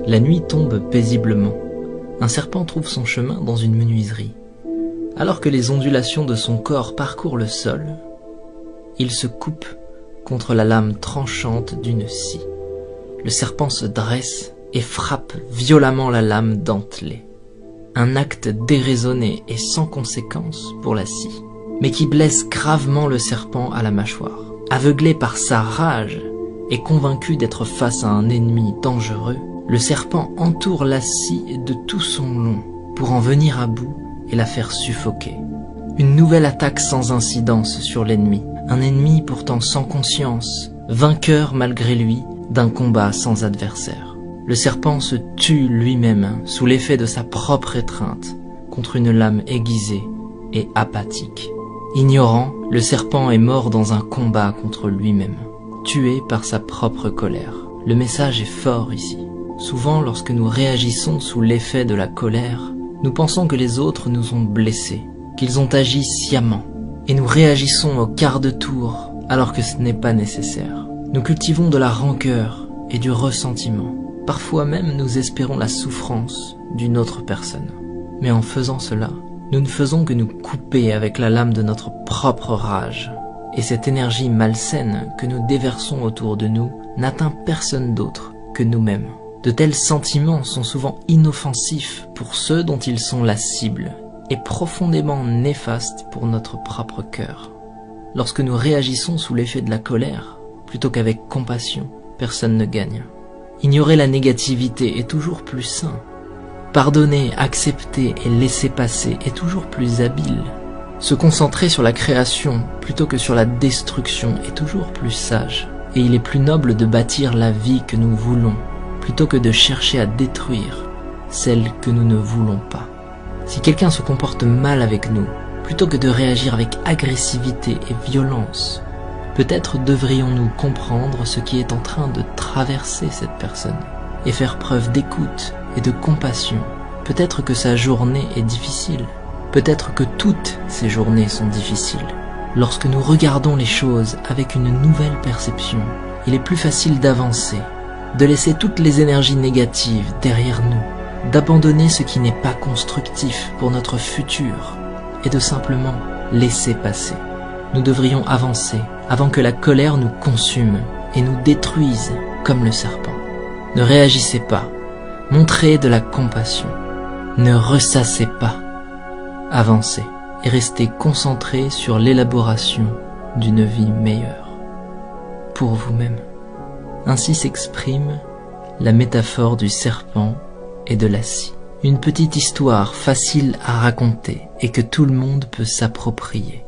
La nuit tombe paisiblement. Un serpent trouve son chemin dans une menuiserie. Alors que les ondulations de son corps parcourent le sol, il se coupe contre la lame tranchante d'une scie. Le serpent se dresse et frappe violemment la lame dentelée. Un acte déraisonné et sans conséquence pour la scie, mais qui blesse gravement le serpent à la mâchoire. Aveuglé par sa rage et convaincu d'être face à un ennemi dangereux, le serpent entoure la scie de tout son long pour en venir à bout et la faire suffoquer. Une nouvelle attaque sans incidence sur l'ennemi, un ennemi pourtant sans conscience, vainqueur malgré lui d'un combat sans adversaire. Le serpent se tue lui-même sous l'effet de sa propre étreinte contre une lame aiguisée et apathique. Ignorant, le serpent est mort dans un combat contre lui-même, tué par sa propre colère. Le message est fort ici. Souvent, lorsque nous réagissons sous l'effet de la colère, nous pensons que les autres nous ont blessés, qu'ils ont agi sciemment, et nous réagissons au quart de tour alors que ce n'est pas nécessaire. Nous cultivons de la rancœur et du ressentiment. Parfois même nous espérons la souffrance d'une autre personne. Mais en faisant cela, nous ne faisons que nous couper avec la lame de notre propre rage. Et cette énergie malsaine que nous déversons autour de nous n'atteint personne d'autre que nous-mêmes. De tels sentiments sont souvent inoffensifs pour ceux dont ils sont la cible et profondément néfastes pour notre propre cœur. Lorsque nous réagissons sous l'effet de la colère, plutôt qu'avec compassion, personne ne gagne. Ignorer la négativité est toujours plus sain. Pardonner, accepter et laisser passer est toujours plus habile. Se concentrer sur la création plutôt que sur la destruction est toujours plus sage. Et il est plus noble de bâtir la vie que nous voulons, plutôt que de chercher à détruire celle que nous ne voulons pas. Si quelqu'un se comporte mal avec nous, plutôt que de réagir avec agressivité et violence, peut-être devrions-nous comprendre ce qui est en train de traverser cette personne et faire preuve d'écoute et de compassion. Peut-être que sa journée est difficile. Peut-être que toutes ces journées sont difficiles. Lorsque nous regardons les choses avec une nouvelle perception, il est plus facile d'avancer, de laisser toutes les énergies négatives derrière nous, d'abandonner ce qui n'est pas constructif pour notre futur et de simplement laisser passer. Nous devrions avancer avant que la colère nous consume et nous détruise comme le serpent. Ne réagissez pas, montrez de la compassion, ne ressassez pas, avancez et restez concentrés sur l'élaboration d'une vie meilleure, pour vous-même. Ainsi s'exprime la métaphore du serpent et de la scie. Une petite histoire facile à raconter et que tout le monde peut s'approprier.